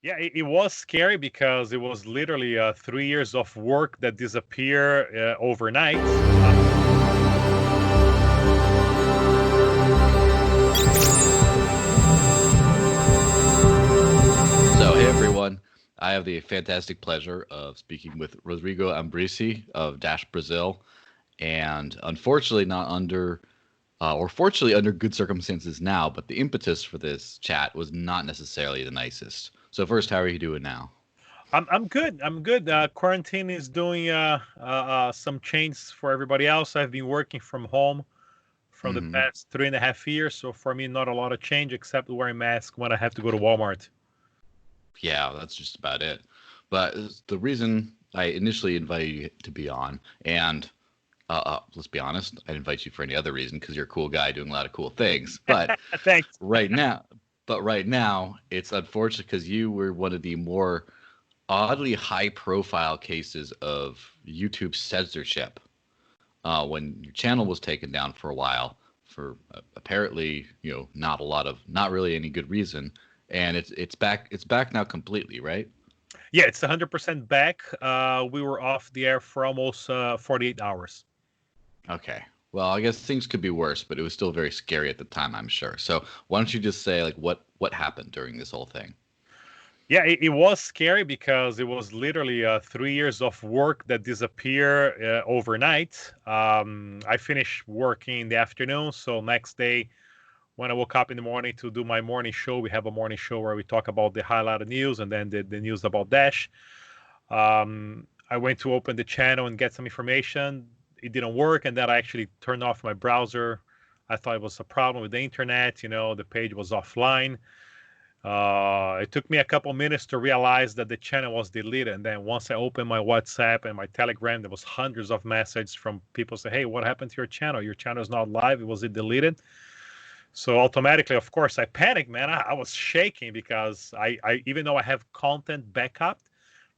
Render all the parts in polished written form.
Yeah, it was scary because it was literally 3 years of work that disappeared overnight. So, hey everyone, I have the fantastic pleasure of speaking with Rodrigo Ambrissi of Dash Brazil, and unfortunately, not under, or fortunately, under good circumstances now, but the impetus for this chat was not necessarily the nicest. So, first, how are you doing now? I'm good. I'm good. Quarantine is doing some changes for everybody else. I've been working from home from the Hmm. past 3.5 years, so for me, not a lot of change except wearing mask when I have to go to Walmart. Yeah, that's just about it. But the reason I initially invited you to be on, and let's be honest, I'd invite you for any other reason because you're a cool guy doing a lot of cool things. But Thanks. right now, right now, it's unfortunate because you were one of the more oddly high-profile cases of YouTube censorship when your channel was taken down for a while for apparently not really any good reason, and it's back now completely, right? Yeah, it's 100% back. We were off the air for almost 48 hours. Okay. Well, I guess things could be worse, but it was still very scary at the time, I'm sure. So why don't you just say like what happened during this whole thing? Yeah, it was scary because it was literally 3 years of work that disappeared overnight. I finished working in the afternoon, so next day when I woke up in the morning to do my morning show, we have a morning show where we talk about the highlighted news and then the news about Dash. I went to open the channel and get some information. It didn't work, and then I actually turned off my browser. I thought it was a problem with the internet. The page was offline. It took me a couple minutes to realize that the channel was deleted. And then once I opened my WhatsApp and my Telegram, there was hundreds of messages from people say, "Hey, what happened to your channel? Your channel is not live. Was it deleted?" So automatically, of course, I panicked, man. I was shaking because I even though I have content backup,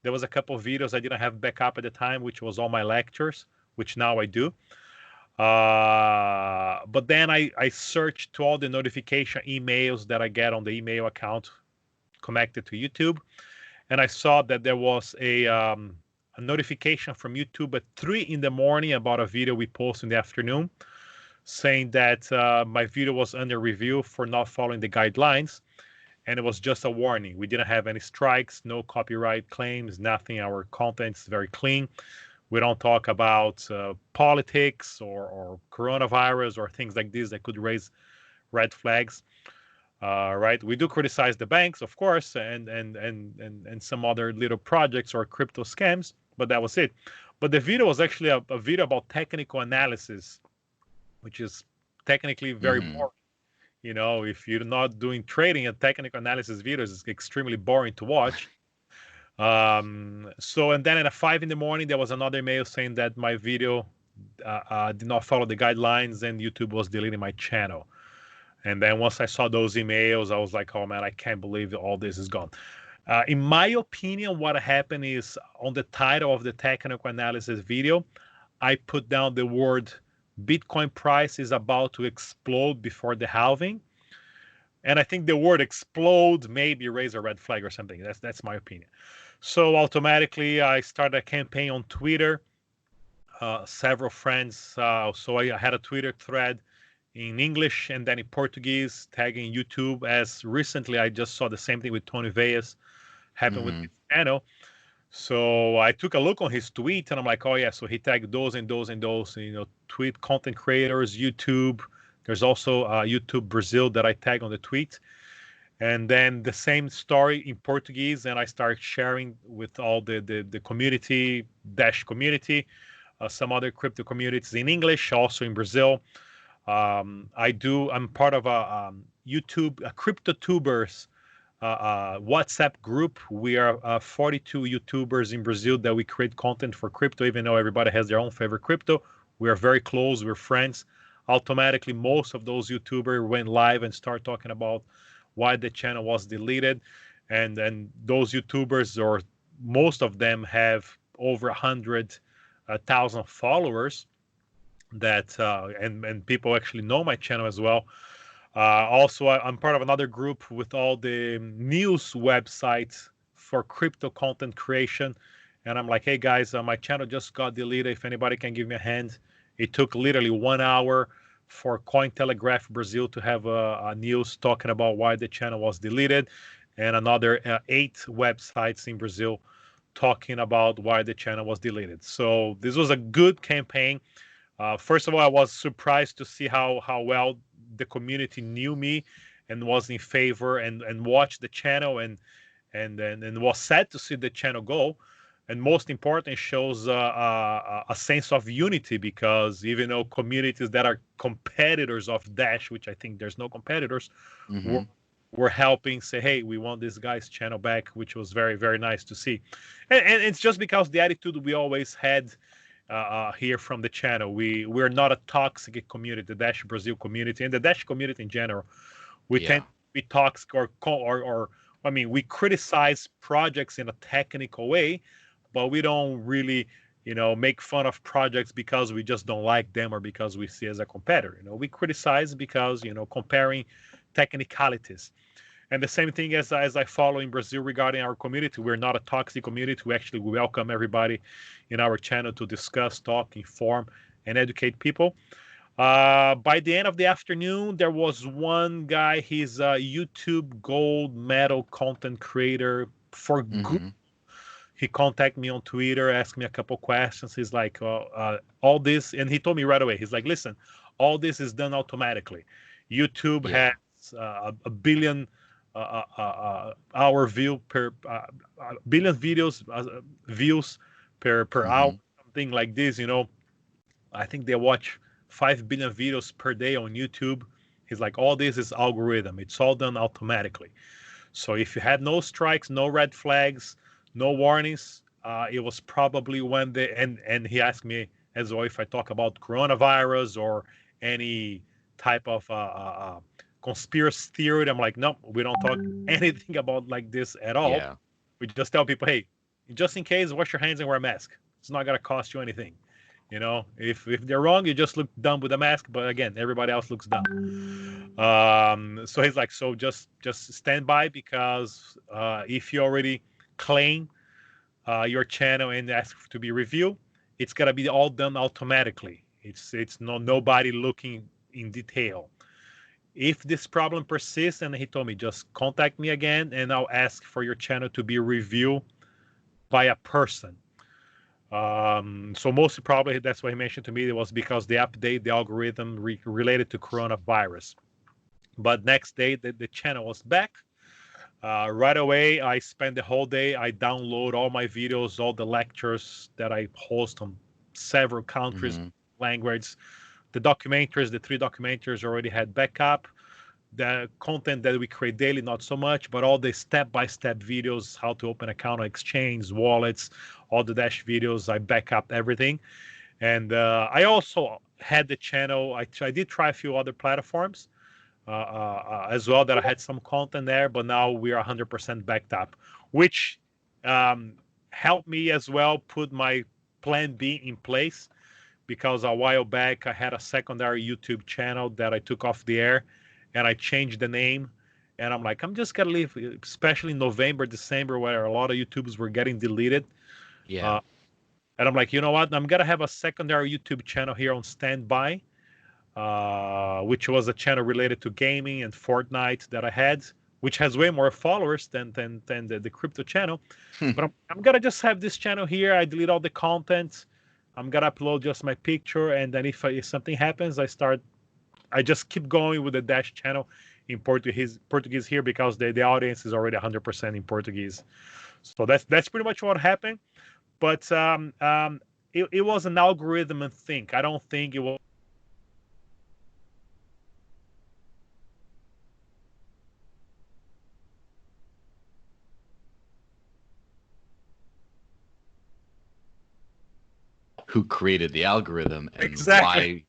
there was a couple of videos I didn't have backup at the time, which was all my lectures, which now I do. But then I searched to all the notification emails that I get on the email account connected to YouTube, and I saw that there was a notification from YouTube at 3 in the morning about a video we posted in the afternoon, saying that my video was under review for not following the guidelines, and it was just a warning. We didn't have any strikes, no copyright claims, nothing. Our content is very clean. We don't talk about politics or coronavirus or things like this that could raise red flags. Right? We do criticize the banks, of course, and some other little projects or crypto scams, but that was it. But the video was actually a video about technical analysis, which is technically very Hmm. boring. If you're not doing trading, and technical analysis videos is extremely boring to watch. And then at 5 in the morning, there was another email saying that my video did not follow the guidelines and YouTube was deleting my channel. And then once I saw those emails, I was like, oh man, I can't believe all this is gone. In my opinion, what happened is on the title of the technical analysis video, I put down the word Bitcoin price is about to explode before the halving. And I think the word explode maybe raise a red flag or something. That's my opinion. So automatically, I started a campaign on Twitter. Several friends. So I had a Twitter thread in English and then in Portuguese, tagging YouTube. As recently, I just saw the same thing with Tony Veas happen with Hmm. his channel. So I took a look on his tweet and I'm like, oh yeah, so he tagged those and those and those, tweet content creators, YouTube. There's also YouTube Brazil that I tag on the tweet. And then the same story in Portuguese, and I start sharing with all the community, Dash community, some other crypto communities in English, also in Brazil. I'm part of a YouTube, a crypto tubers WhatsApp group. We are 42 YouTubers in Brazil that we create content for crypto, even though everybody has their own favorite crypto. We are very close. We're friends. Automatically, most of those YouTubers went live and start talking about why the channel was deleted. And those YouTubers, or most of them, have over 100,000 followers that and people actually know my channel as well. Also, I'm part of another group with all the news websites for crypto content creation. And I'm like, hey guys, my channel just got deleted. If anybody can give me a hand. It took literally 1 hour for Cointelegraph Brazil to have a news talking about why the channel was deleted, and another 8 websites in Brazil talking about why the channel was deleted. So this was a good campaign. First of all, I was surprised to see how well the community knew me and was in favor and watched the channel and was sad to see the channel go. And most important, shows a sense of unity, because even though communities that are competitors of Dash, which I think there's no competitors, were helping say, hey, we want this guy's channel back, which was very, very nice to see. And it's just because the attitude we always had here from the channel. We're not a toxic community, the Dash Brazil community, and the Dash community in general. We tend to be toxic or I mean, we criticize projects in a technical way, but we don't really, make fun of projects because we just don't like them or because we see as a competitor. We criticize because, comparing technicalities. And the same thing as I follow in Brazil regarding our community. We're not a toxic community. We actually welcome everybody in our channel to discuss, talk, inform, and educate people. By the end of the afternoon, there was one guy. He's a YouTube gold medal content creator for Google. He contacted me on Twitter, asked me a couple questions. He's like, all this, and he told me right away. He's like, listen, all this is done automatically. YouTube has a billion hour view per billion videos views per hour, something like this. I think they watch 5 billion videos per day on YouTube. He's like, all this is algorithm. It's all done automatically. So if you had no strikes, no red flags, no warnings, it was probably when and he asked me as well if I talk about coronavirus or any type of conspiracy theory. I'm like, no, we don't talk anything about like this at all. Yeah. We just tell people, hey, just in case, wash your hands and wear a mask. It's not gonna cost you anything. If they're wrong, you just look dumb with a mask. But again, everybody else looks dumb. So he's like, so just stand by, because if you already claim your channel and ask to be reviewed, it's gonna be all done automatically. It's nobody looking in detail. If this problem persists, and he told me, just contact me again and I'll ask for your channel to be reviewed by a person. So mostly probably that's what he mentioned to me. It was because they update the algorithm related to coronavirus. But next day, the channel was back. Right away, I spent the whole day. I download all my videos, all the lectures that I host on several countries, languages. The documentaries, the 3 documentaries already had backup. The content that we create daily, not so much, but all the step-by-step videos, how to open account on exchange, wallets, all the Dash videos, I back up everything. And I also had the channel. I did try a few other platforms as well that I had some content there, but now we are 100% backed up, which helped me as well put my plan B in place, because a while back I had a secondary YouTube channel that I took off the air and I changed the name. And I'm like, I'm just going to leave, especially November, December, where a lot of YouTubers were getting deleted. Yeah. And I'm like, you know what? I'm going to have a secondary YouTube channel here on standby, which was a channel related to gaming and Fortnite that I had, which has way more followers than the crypto channel. But I'm going to just have this channel here. I delete all the content. I'm going to upload just my picture. And then if something happens, I just keep going with the Dash channel in Portuguese here, because the audience is already 100% in Portuguese. So that's pretty much what happened. But it was an algorithm thing. I don't think it was. Who created the algorithm and exactly.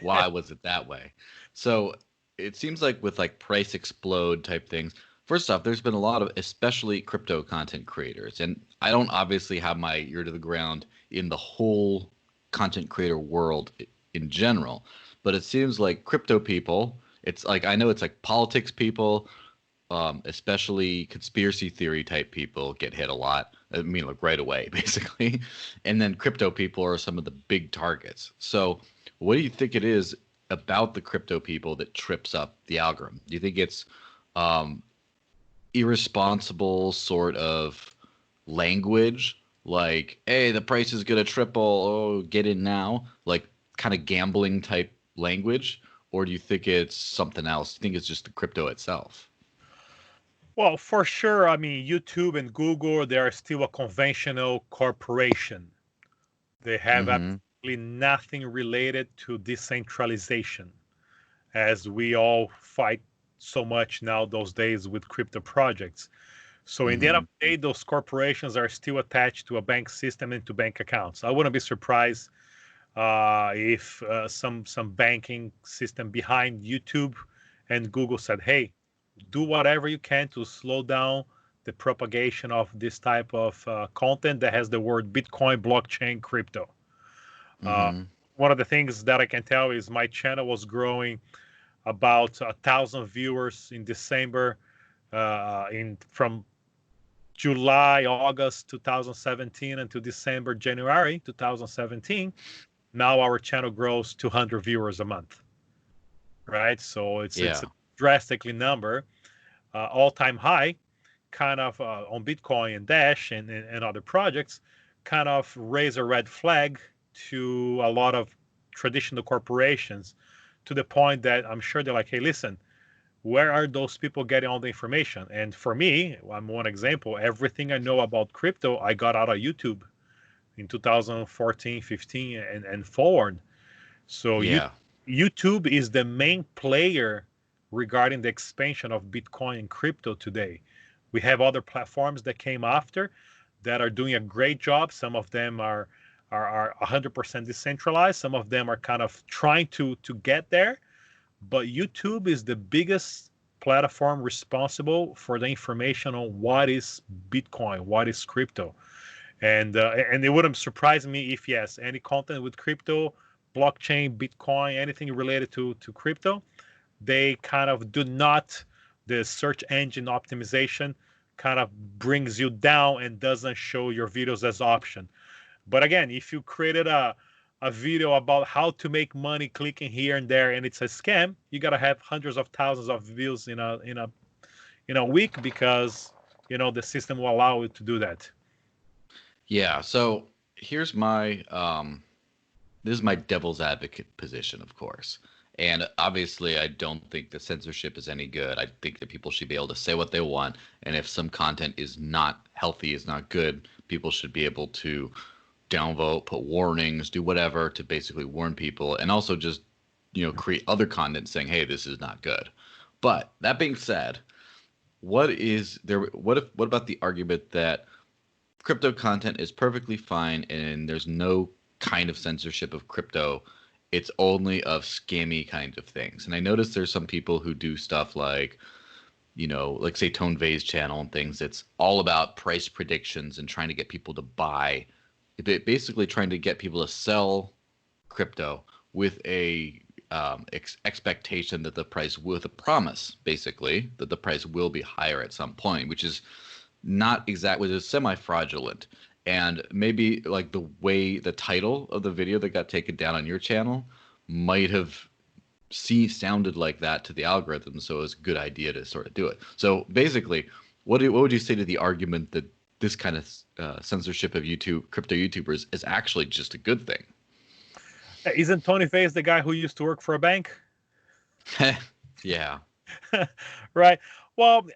why was it that way? So it seems like with like price explode type things, first off, there's been a lot of especially crypto content creators, and I don't obviously have my ear to the ground in the whole content creator world in general, but it seems like crypto people, it's like, I know it's like politics people, especially conspiracy theory type people get hit a lot. I mean, like right away, basically. And then crypto people are some of the big targets. So, what do you think it is about the crypto people that trips up the algorithm? Do you think it's um, irresponsible sort of language, like, hey, the price is going to triple, oh, get in now, like kind of gambling type language? Or do you think it's something else? Do you think it's just the crypto itself? Well, for sure. I mean, YouTube and Google, they are still a conventional corporation. They have Mm-hmm. absolutely nothing related to decentralization, as we all fight so much now those days with crypto projects. So in the end Mm-hmm. of the day, those corporations are still attached to a bank system and to bank accounts. I wouldn't be surprised if some banking system behind YouTube and Google said, "Hey, do whatever you can to slow down the propagation of this type of content that has the word Bitcoin, blockchain, crypto." Uh, Mm-hmm. one of the things that I can tell is my channel was growing about 1,000 viewers in December, in from July, August 2017 until December, January 2017. Now our channel grows 200 viewers a month, right? So it's Yeah. a drastically number, all-time high, kind of on Bitcoin and Dash and other projects, kind of raise a red flag to a lot of traditional corporations, to the point that I'm sure they're like, hey, listen, where are those people getting all the information? And for me, I'm one example. Everything I know about crypto, I got out of YouTube in 2014, 15, and forward. So Yeah. YouTube is the main player regarding the expansion of Bitcoin and crypto today. We have other platforms that came after that are doing a great job. Some of them are 100% decentralized. Some of them are kind of trying to get there. But YouTube is the biggest platform responsible for the information on what is Bitcoin, what is crypto. And it wouldn't surprise me if yes, any content with crypto, blockchain, Bitcoin, anything related to crypto, they kind of do not, the search engine optimization kind of brings you down and doesn't show your videos as option. But again, if you created a video about how to make money clicking here and there and it's a scam, you gotta have hundreds of thousands of views in a week, because the system will allow you to do that. Yeah. So here's my this is my devil's advocate position, of course. And obviously, I don't think that censorship is any good. I think that people should be able to say what they want. And if some content is not healthy, is not good, people should be able to downvote, put warnings, do whatever to basically warn people. And also just, create other content saying, hey, this is not good. But that being said, what is there? What about the argument that crypto content is perfectly fine and there's no kind of censorship of crypto? It's only of scammy kind of things. And I notice there's some people who do stuff like, like say Tone Vay's channel and things. It's all about price predictions and trying to get people to buy, basically trying to get people to sell crypto with a expectation that the price, with a promise basically that the price will be higher at some point, which is not exactly, which is semi-fraudulent. And maybe like the way the title of the video that got taken down on your channel might have sounded like that to the algorithm, so it was a good idea to sort of do it. So basically, what would you say to the argument that this kind of censorship of YouTube, crypto YouTubers, is actually just a good thing? Isn't Tony Faye the guy who used to work for a bank? Yeah. Right. Well,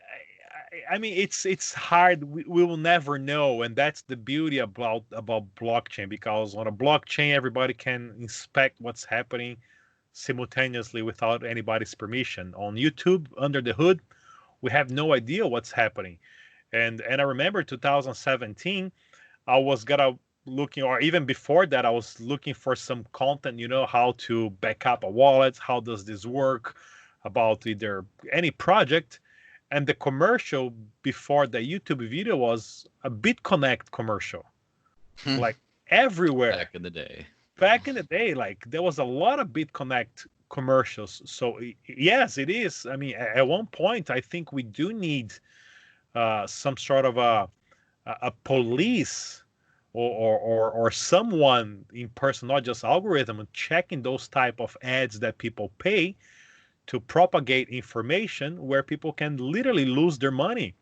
I mean, it's hard. We will never know, and that's the beauty about blockchain, because on a blockchain, everybody can inspect what's happening simultaneously without anybody's permission. On YouTube, under the hood, we have no idea what's happening. And I remember 2017, I was gonna looking, or even before that, I was looking for some content, how to back up a wallet, how does this work, about either any project. And the commercial before the YouTube video was a BitConnect commercial, like everywhere. Back in the day. Back in the day, like there was a lot of BitConnect commercials. So yes, it is. I mean, at one point, I think we do need some sort of a police or someone in person, not just algorithm, checking those type of ads that people pay to propagate information where people can literally lose their money.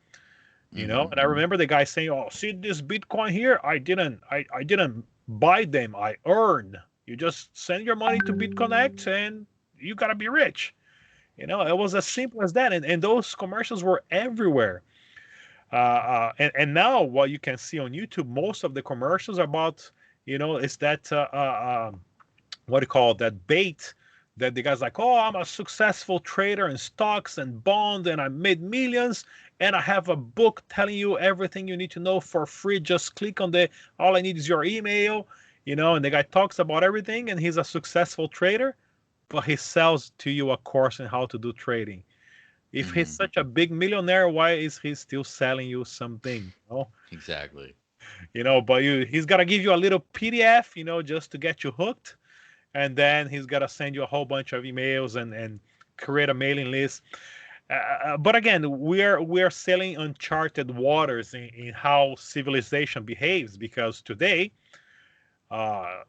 And I remember the guy saying, "Oh, see this Bitcoin here? I didn't buy them. I earn. You just send your money to BitConnect and you gotta be rich." It was as simple as that. And those commercials were everywhere. And now what you can see on YouTube, most of the commercials are about, is that what do you call it, that bait that the guy's like, "Oh, I'm a successful trader in stocks and bonds, and I made millions, and I have a book telling you everything you need to know for free. Just click on all I need is your email." And the guy talks about everything, and he's a successful trader, but he sells to you a course on how to do trading. If he's such a big millionaire, why is he still selling you something? Exactly. But he's got to give you a little PDF, just to get you hooked. And then he's got to send you a whole bunch of emails and create a mailing list. But again, we're sailing uncharted waters in how civilization behaves, because today,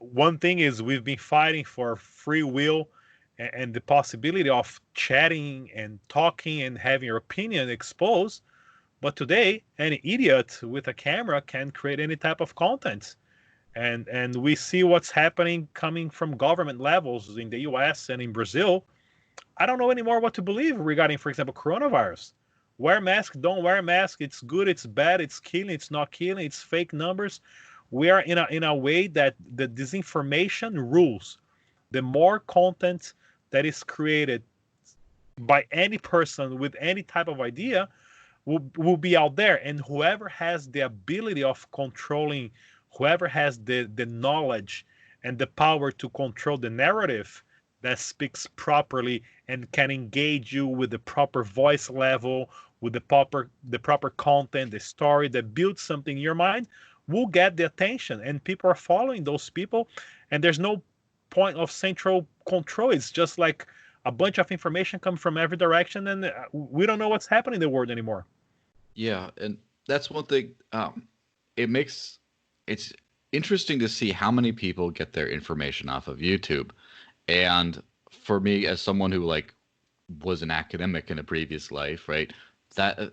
one thing is we've been fighting for free will and the possibility of chatting and talking and having your opinion exposed. But today, any idiot with a camera can create any type of content. And we see what's happening coming from government levels in the US and in Brazil. I don't know anymore what to believe regarding, for example, coronavirus. Wear mask, don't wear mask. It's good, it's bad, it's killing, it's not killing, it's fake numbers. We are in a way that the disinformation rules. The more content that is created by any person with any type of idea will be out there. And whoever has the ability of controlling, whoever has the knowledge and the power to control the narrative that speaks properly and can engage you with the proper voice level, with the proper content, the story that builds something in your mind, will get the attention. And people are following those people, and there's no point of central control. It's just like a bunch of information come from every direction, and we don't know what's happening in the world anymore. Yeah, and that's one thing. It's interesting to see how many people get their information off of YouTube. And for me, as someone who was an academic in a previous life, right, that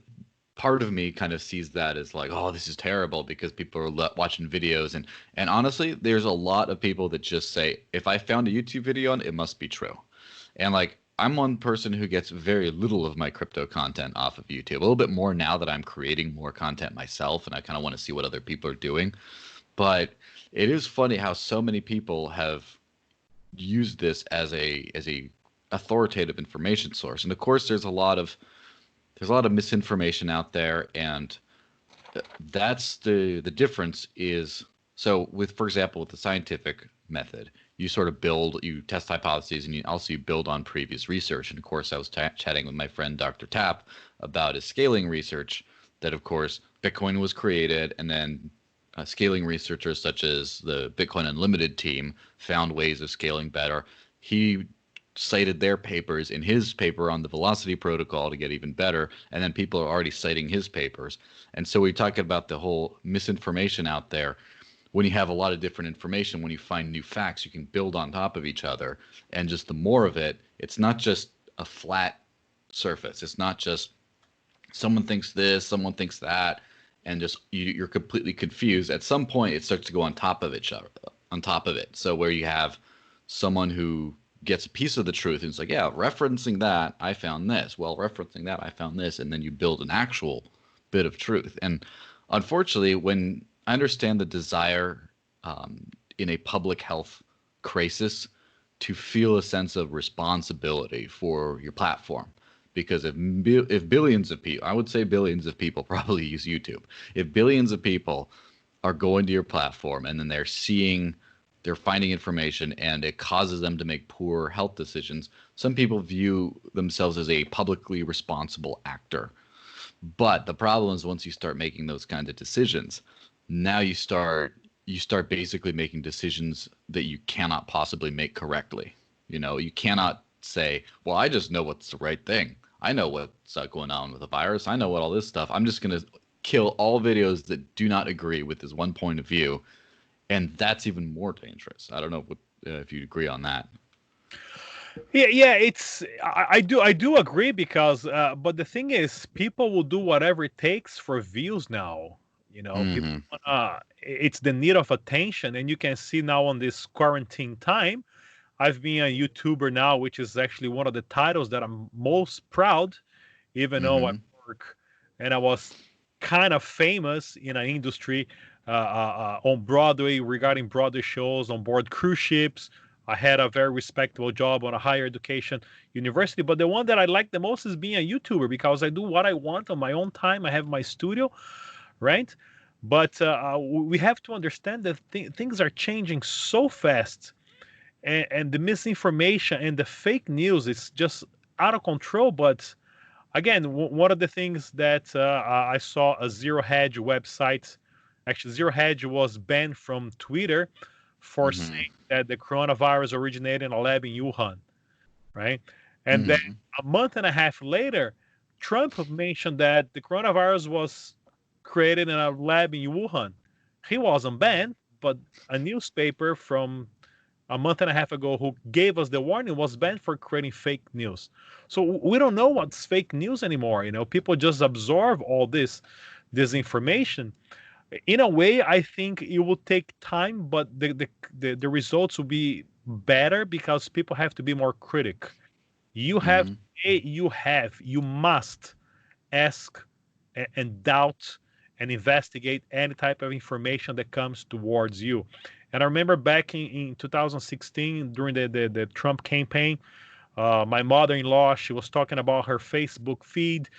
part of me kind of sees that as like, oh, this is terrible because people are watching videos. And honestly, there's a lot of people that just say, if I found a YouTube video on it, it must be true. And I'm one person who gets very little of my crypto content off of YouTube. A little bit more now that I'm creating more content myself, and I kind of want to see what other people are doing. But it is funny how so many people have used this as a authoritative information source. And of course, there's a lot of misinformation out there, and that's the difference is, so with, for example, with the scientific method, you sort of you test hypotheses, and you build on previous research. And of course, I was chatting with my friend Dr. Tapp about his scaling research, that of course Bitcoin was created, and then scaling researchers such as the Bitcoin Unlimited team found ways of scaling better. He cited their papers in his paper on the velocity protocol to get even better, and then people are already citing his papers. And so we talk about the whole misinformation out there. When you have a lot of different information, when you find new facts, you can build on top of each other. And just the more of it, it's not just a flat surface. It's not just someone thinks this, someone thinks that, and just you're completely confused. At some point, it starts to go on top of each other, on top of it. So where you have someone who gets a piece of the truth and it's like, yeah, referencing that, I found this. Well, referencing that, I found this. And then you build an actual bit of truth. And unfortunately, when I understand the desire in a public health crisis to feel a sense of responsibility for your platform, because if billions of people, I would say billions of people probably use YouTube. If billions of people are going to your platform and then they're finding information and it causes them to make poor health decisions, some people view themselves as a publicly responsible actor. But the problem is, once you start making those kinds of decisions, now you start basically making decisions that you cannot possibly make correctly. You cannot say, well, I just know what's the right thing. I know what's going on with the virus. I know what all this stuff. I'm just going to kill all videos that do not agree with this one point of view. And that's even more dangerous. I don't know if you'd agree on that. Yeah. I do agree because, but the thing is, people will do whatever it takes for views now. People, Mm-hmm. it's the need of attention, and you can see now on this quarantine time. I've been a YouTuber now, which is actually one of the titles that I'm most proud, even though I Mm-hmm. work and I was kind of famous in an industry on Broadway regarding Broadway shows on board cruise ships. I had a very respectable job on a higher education university, but the one that I like the most is being a YouTuber because I do what I want on my own time. I have my studio, right? But we have to understand that things are changing so fast, and the misinformation and the fake news is just out of control. But again, one of the things that I saw a Zero Hedge website, actually Zero Hedge was banned from Twitter for Mm-hmm. saying that the coronavirus originated in a lab in Wuhan, right? And then Mm-hmm. a month and a half later, Trump mentioned that the coronavirus was created in a lab in Wuhan. He wasn't banned, but a newspaper from a month and a half ago who gave us the warning was banned for creating fake news. So we don't know what's fake news anymore. People just absorb all this information. In a way, I think it will take time, but the results will be better because people have to be more critic. You have Mm-hmm. you must ask and doubt and investigate any type of information that comes towards you. And I remember back in 2016 during the Trump campaign, my mother-in-law, she was talking about her Facebook feed,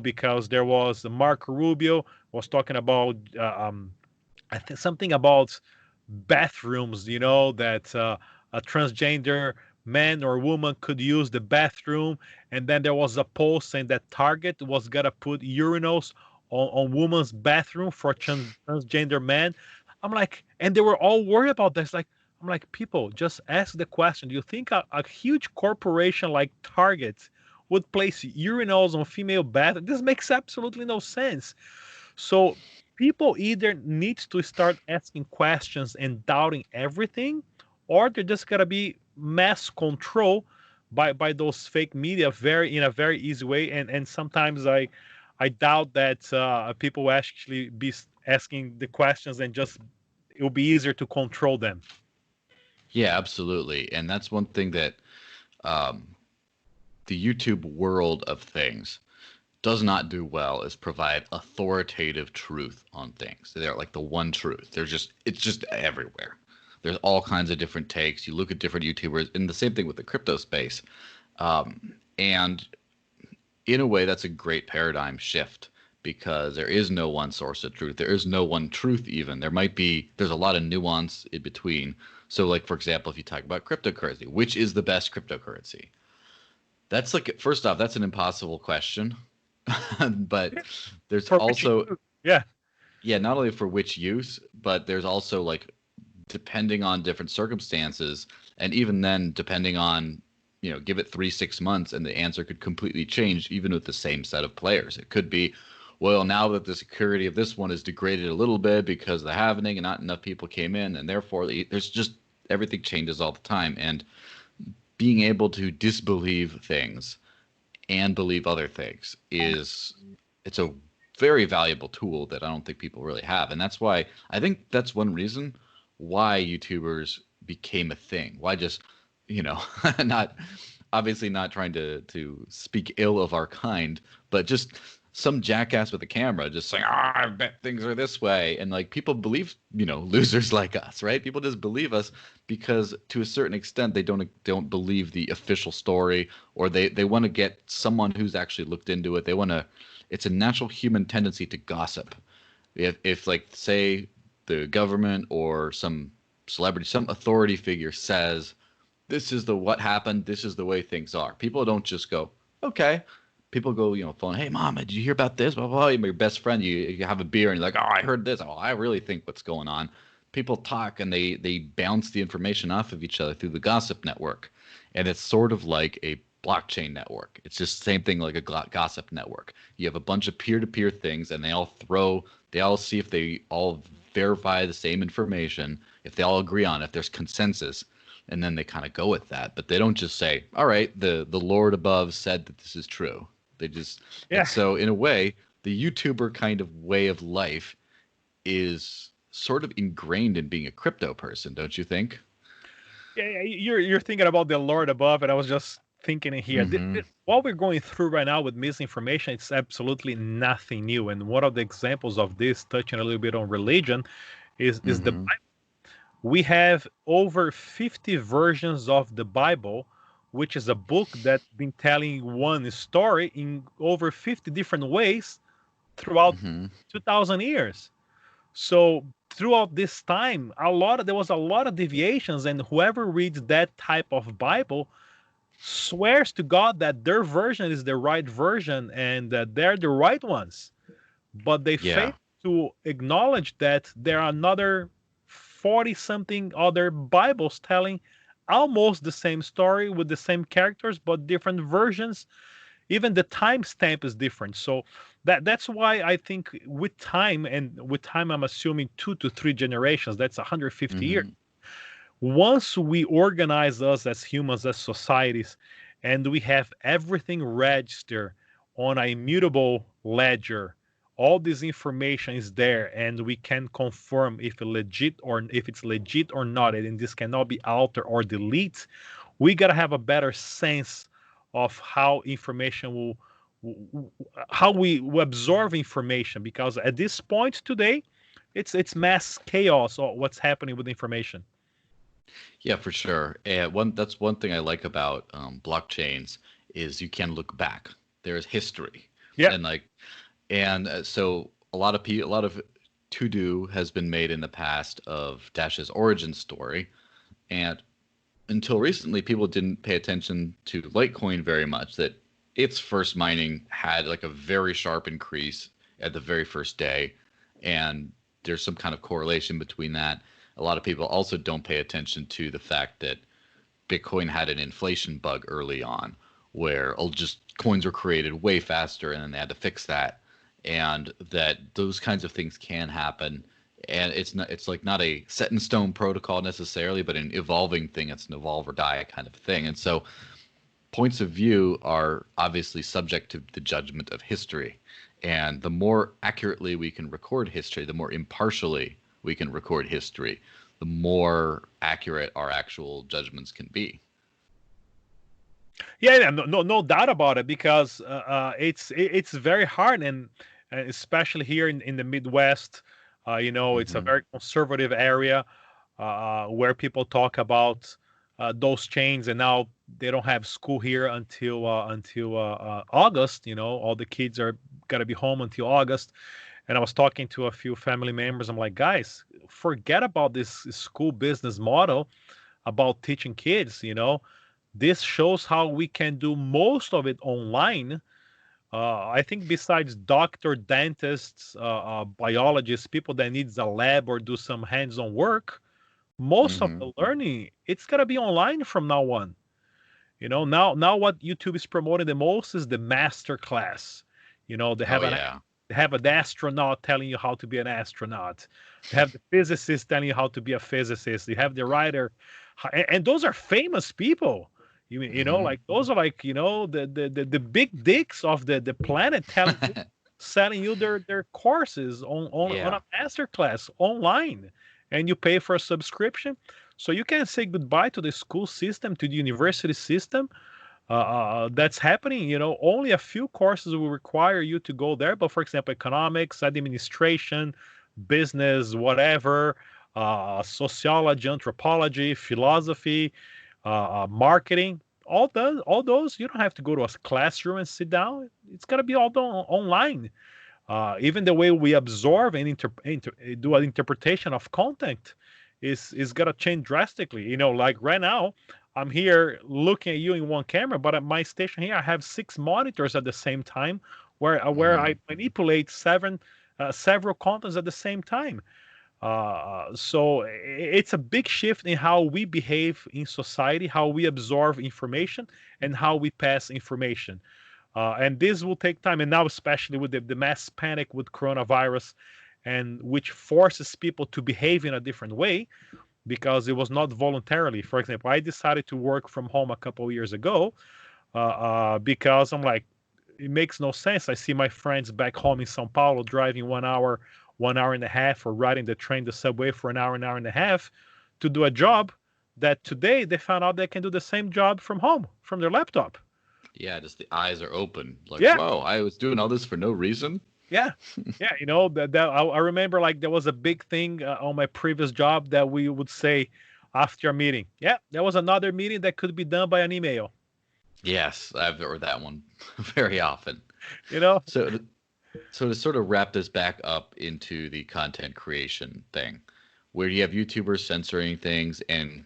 because there was Marco Rubio was talking about I think something about bathrooms, that a transgender man or woman could use the bathroom. And then there was a post saying that Target was gonna put urinals on women's bathroom for transgender men. I'm like, and they were all worried about this. Like, I'm like, people, just ask the question. Do you think a huge corporation like Target would place urinals on female bathrooms? This makes absolutely no sense. So people either need to start asking questions and doubting everything, or they're just gonna be mass control by those fake media in a very easy way. And sometimes I doubt that people will actually be asking the questions, and just it'll be easier to control them. Yeah, absolutely. And that's one thing that um, the YouTube world of things does not do well is provide authoritative truth on things. They're like the one truth. It's just everywhere. There's all kinds of different takes. You look at different YouTubers, and the same thing with the crypto space. And in a way, that's a great paradigm shift because there is no one source of truth. There is no one truth even. There's a lot of nuance in between. So like, for example, if you talk about cryptocurrency, which is the best cryptocurrency? That's like, first off, that's an impossible question. But there's For which, also, yeah, yeah, not only for which use, but there's also like, depending on different circumstances, and even then, depending on, give it 3 6 months, and the answer could completely change, even with the same set of players. It could be, well, now that the security of this one is degraded a little bit because of the halvening and not enough people came in, and therefore there's just everything changes all the time. And being able to disbelieve things and believe other things it's a very valuable tool that I don't think people really have. And that's why I think that's one reason why YouTubers became a thing. Why just, not obviously not trying to speak ill of our kind, but just some jackass with a camera just saying, I bet things are this way. And like people believe, losers like us, right? People just believe us because to a certain extent they don't believe the official story, or they want to get someone who's actually looked into it. It's a natural human tendency to gossip. If like say the government or some celebrity, some authority figure says, this is what happened, this is the way things are. People don't just go, okay. People go, phone, hey mom, did you hear about this? Blah, blah, blah. Your best friend, you have a beer and you're like, oh, I heard this. Oh, I really think what's going on. People talk and they bounce the information off of each other through the gossip network. And it's sort of like a blockchain network. It's just the same thing like a gossip network. You have a bunch of peer-to-peer things, and they all see if they all verify the same information, if they all agree on it, if there's consensus, and then they kind of go with that. But they don't just say, all right, the Lord above said that this is true. They just, Yeah. and so in a way, the YouTuber kind of way of life is sort of ingrained in being a crypto person, don't you think? Yeah, you're thinking about the Lord above, and I was just thinking in here. What we're going through right now with misinformation, it's absolutely nothing new. And one of the examples of this, touching a little bit on religion, is the Bible. We have over 50 versions of the Bible, which is a book that's been telling one story in over 50 different ways throughout 2,000 years. So throughout this time, there was a lot of deviations, and whoever reads that type of Bible swears to God that their version is the right version and that they're the right ones. But they fail to acknowledge that there are another 40 something other Bibles telling almost the same story with the same characters, but different versions. Even the timestamp is different. So that's why I think with time, I'm assuming 2 to 3 generations, that's 150 years. Once we organize us as humans, as societies, and we have everything registered on an immutable ledger, all this information is there, and we can confirm if it's legit or not, and this cannot be altered or deleted. We gotta have a better sense of how information how we absorb information, because at this point today, it's mass chaos or what's happening with information. Yeah, for sure. And that's one thing I like about blockchains is you can look back. There's history. Yeah. So a lot of to-do has been made in the past of Dash's origin story, and until recently, people didn't pay attention to Litecoin very much. That its first mining had like a very sharp increase at the very first day, and there's some kind of correlation between that. A lot of people also don't pay attention to the fact that Bitcoin had an inflation bug early on, where just coins were created way faster, and then they had to fix that, and that those kinds of things can happen. And it's like not a set in stone protocol necessarily, but an evolving thing. It's an evolve or die kind of thing. And so points of view are obviously subject to the judgment of history. And the more accurately we can record history, the more impartially we can record history, the more accurate our actual judgments can be. Yeah, no doubt about it, because it's very hard, and especially here in the Midwest, it's a very conservative area where people talk about those chains, and now they don't have school here until August. All the kids are gotta be home until August. And I was talking to a few family members. I'm like, guys, forget about this school business model about teaching kids. This shows how we can do most of it online. I think besides doctor, dentists, biologists, people that needs a lab or do some hands-on work, most of the learning, it's gotta be online from now on. Now what YouTube is promoting the most is the master class. They have an astronaut telling you how to be an astronaut. They have the physicist telling you how to be a physicist. You have the writer, and those are famous people. Like those are like the big dicks of the planet selling you their courses on a master class online, and you pay for a subscription, so you can say goodbye to the school system, to the university system. That's happening. Only a few courses will require you to go there, but for example, economics, administration, business, whatever, sociology, anthropology, philosophy, marketing, all those, you don't have to go to a classroom and sit down. It's got to be all done online. Even the way we absorb and do an interpretation of content is going to change drastically. Like right now, I'm here looking at you in one camera, but at my station here, I have 6 monitors at the same time where I manipulate several contents at the same time. So it's a big shift in how we behave in society, how we absorb information, and how we pass information. And this will take time. And now, especially with the mass panic with coronavirus, and which forces people to behave in a different way because it was not voluntarily. For example, I decided to work from home a couple of years ago because I'm like, it makes no sense. I see my friends back home in Sao Paulo driving 1 hour, 1 hour and a half, or riding the train, the subway for an hour and a half to do a job that today they found out they can do the same job from home, from their laptop. Yeah, just the eyes are open. Like, Yeah, whoa, I was doing all this for no reason. yeah, yeah. You know that I remember like there was a big thing on my previous job that we would say after a meeting. Yeah, there was another meeting that could be done by an email. Yes, I've heard that one very often. You know, So to sort of wrap this back up into the content creation thing, where you have YouTubers censoring things, and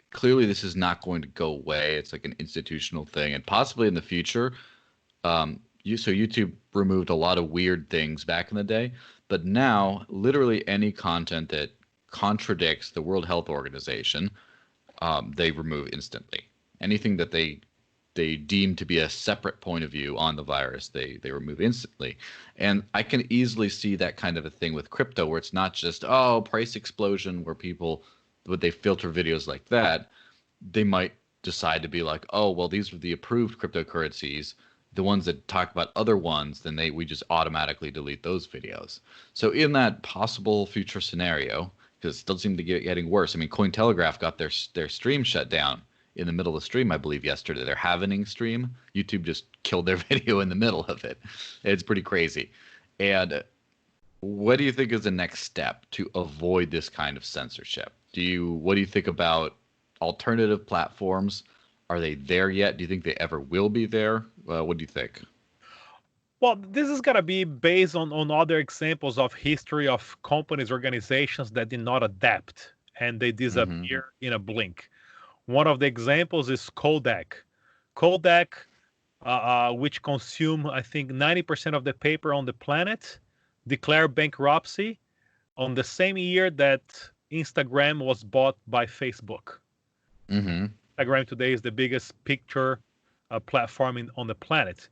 clearly this is not going to go away. It's like an institutional thing, and possibly in the future. So YouTube removed a lot of weird things back in the day, but now literally any content that contradicts the World Health Organization, they remove instantly. Anything that they deem to be a separate point of view on the virus, they remove instantly. And I can easily see that kind of a thing with crypto, where it's not just, oh, price explosion, where people, would they filter videos like that, they might decide to be like, oh, well, these are the approved cryptocurrencies. The ones that talk about other ones, then we just automatically delete those videos. So in that possible future scenario, because it doesn't seem to get getting worse. I mean, Cointelegraph got their stream shut down in the middle of the stream, I believe, yesterday. Their Havening stream, YouTube just killed their video in the middle of it. It's pretty crazy. And what do you think is the next step to avoid this kind of censorship? What do you think about alternative platforms? Are they there yet? Do you think they ever will be there? What do you think? well, this is gonna be based on other examples of history of companies, organizations that did not adapt and they Mm-hmm. disappear in a blink. One of the examples is Kodak. Kodak, which consume I think 90% of the paper on the planet, declared bankruptcy on the same year that Instagram was bought by Facebook. Mm-hmm. Instagram today is the biggest picture platform on the planet,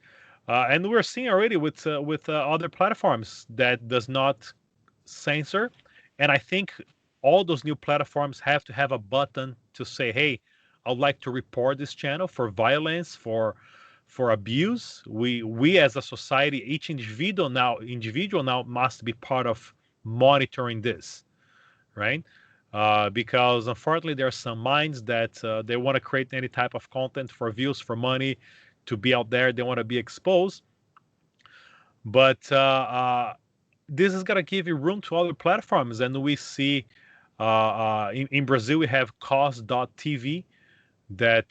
and we're seeing already with other platforms that does not censor. And I think all those new platforms have to have a button to say, "Hey, I'd like to report this channel for violence, for abuse." We as a society, each individual now must be part of monitoring this, right? Because unfortunately, there are some minds that they want to create any type of content for views, for money, to be out there. They want to be exposed. But this is going to give you room to other platforms. And we see in Brazil, we have cause.tv that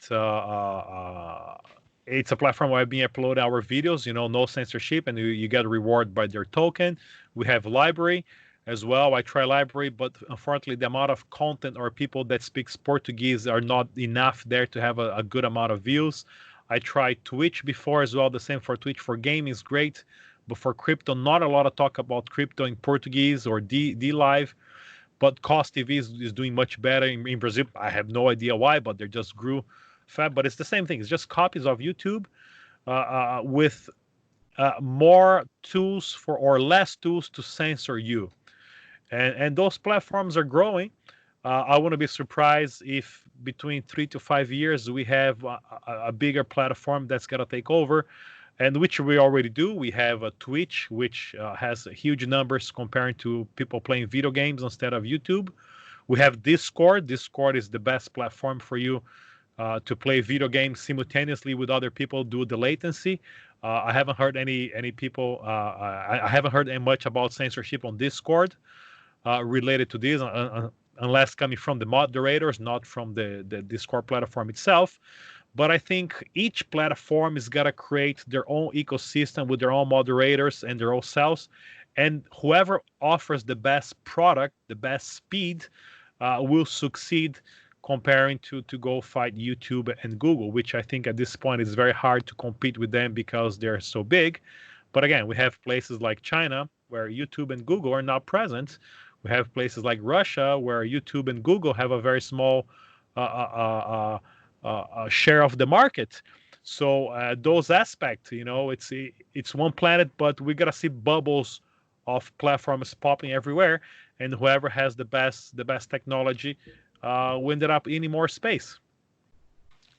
it's a platform where we upload our videos, no censorship, and you get a reward by their token. We have LBRY as well. I try LBRY, but unfortunately, the amount of content or people that speaks Portuguese are not enough there to have a good amount of views. I tried Twitch before as well. The same for Twitch. For gaming is great, but for crypto, not a lot of talk about crypto in Portuguese or D Live. But Cost TV is doing much better in Brazil. I have no idea why, but they just grew fat. But it's the same thing. It's just copies of YouTube with more tools or less tools to censor you. And those platforms are growing. I wouldn't be surprised if between 3 to 5 years we have a bigger platform that's going to take over, and which we already do. We have a Twitch, which has huge numbers comparing to people playing video games instead of YouTube. We have Discord. Discord is the best platform for you to play video games simultaneously with other people, do the latency. I haven't heard any people. I haven't heard much about censorship on Discord related to this, unless coming from the moderators, not from the Discord platform itself. But I think each platform is going to create their own ecosystem with their own moderators and their own selves. And whoever offers the best product, the best speed, will succeed comparing to go fight YouTube and Google, which I think at this point is very hard to compete with them because they're so big. But again, we have places like China where YouTube and Google are not present. We We have places like Russia where YouTube and Google have a very small share of the market. So those aspects, it's one planet, but we gotta see bubbles of platforms popping everywhere, and whoever has the best technology will end up in more space.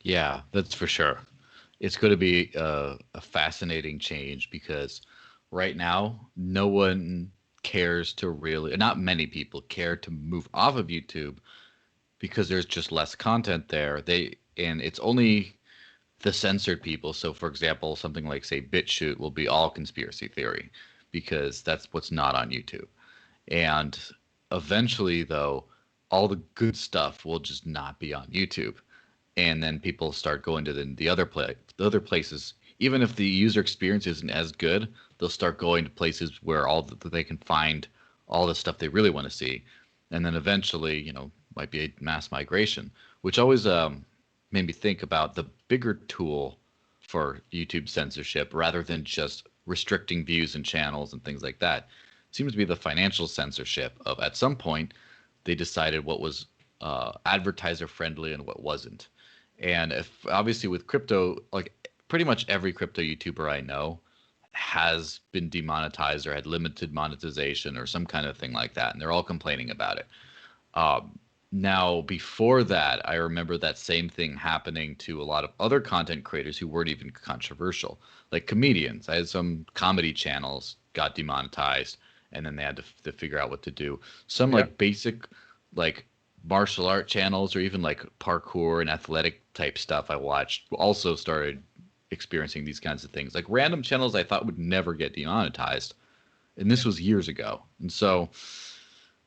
Yeah, that's for sure. It's going to be a fascinating change because right now, no one cares to really, not many people care to move off of YouTube because there's just less content there. And it's only the censored people. So, for example, something like, say, BitChute will be all conspiracy theory because that's what's not on YouTube. And eventually, though, all the good stuff will just not be on YouTube. And then people start going to the other places. Even if the user experience isn't as good, they'll start going to places where they can find all the stuff they really want to see. And then eventually, might be a mass migration, which always made me think about the bigger tool for YouTube censorship rather than just restricting views and channels and things like that. It seems to be the financial censorship of, at some point, they decided what was advertiser friendly and what wasn't. And if obviously with crypto, like pretty much every crypto YouTuber I know has been demonetized or had limited monetization or some kind of thing like that, and they're all complaining about it. Now, before that, I remember that same thing happening to a lot of other content creators who weren't even controversial, like comedians. I had some comedy channels got demonetized, and then they had to figure out what to do. Some like basic, like martial art channels or even like parkour and athletic type stuff I watched also started experiencing these kinds of things. Like random channels I thought would never get demonetized, and this was years ago. And so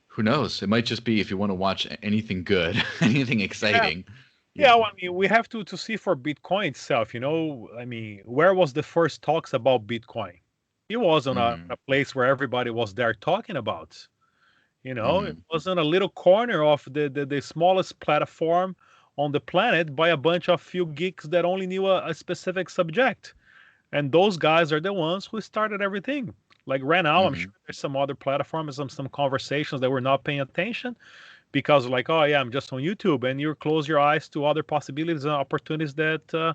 who knows? It might just be if you want to watch anything good, anything exciting. Yeah, well, I mean, we have to see for Bitcoin itself. I mean, where was the first talks about Bitcoin? It wasn't a place where everybody was there talking about. It wasn't a little corner of the smallest platform on the planet by a bunch of few geeks that only knew a specific subject. And those guys are the ones who started everything. Like right now, I'm sure there's some other platforms, some conversations that we're not paying attention because like, oh yeah, I'm just on YouTube, and you close your eyes to other possibilities and opportunities that,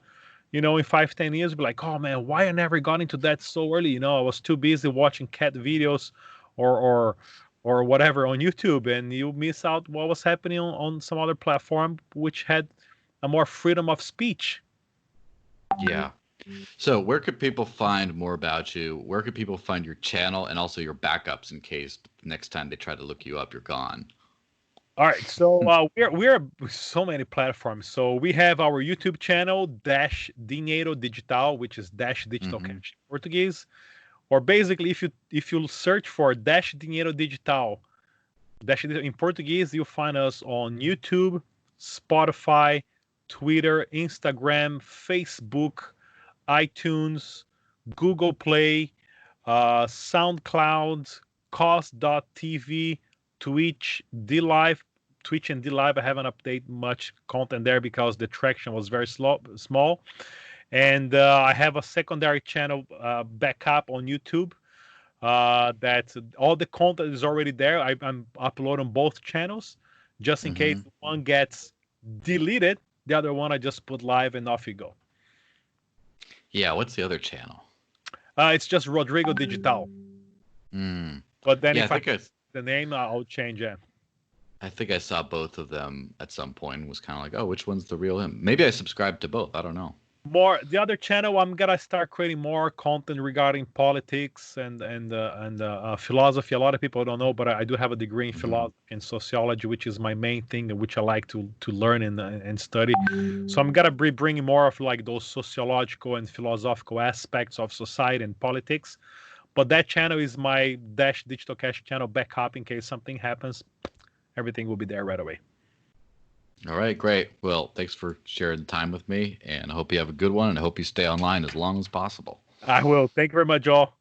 in 5-10 years, be like, oh man, why I never got into that so early? I was too busy watching cat videos or whatever on YouTube, and you miss out what was happening on some other platform which had a more freedom of speech. Yeah. So where could people find more about you? Where could people find your channel and also your backups in case next time they try to look you up, you're gone? All right. So we're so many platforms. So we have our YouTube channel, Dinheiro Digital, which is Digital Cash in Portuguese. Or basically, if you search for Dinheiro Digital, in Portuguese, you'll find us on YouTube, Spotify, Twitter, Instagram, Facebook, iTunes, Google Play, SoundCloud, Cause.tv, Twitch, DLive. Twitch and DLive, I haven't updated much content there because the traction was very small. And I have a secondary channel backup on YouTube that all the content is already there. I'm uploading both channels just in case one gets deleted. The other one I just put live and off you go. Yeah, what's the other channel? It's just Rodrigo Digital. But then if I the name, I'll change it. I think I saw both of them at some point and was kind of like, oh, which one's the real him? Maybe I subscribed to both. I don't know. The other channel, I'm gonna start creating more content regarding politics and philosophy. A lot of people don't know, but I do have a degree in philosophy and sociology, which is my main thing, which I like to learn and study. So I'm gonna be bringing more of like those sociological and philosophical aspects of society and politics. But that channel is my Digital Cash channel backup in case something happens. Everything will be there right away. All right, great. Well, thanks for sharing the time with me, and I hope you have a good one, and I hope you stay online as long as possible. I will. Thank you very much, Joel.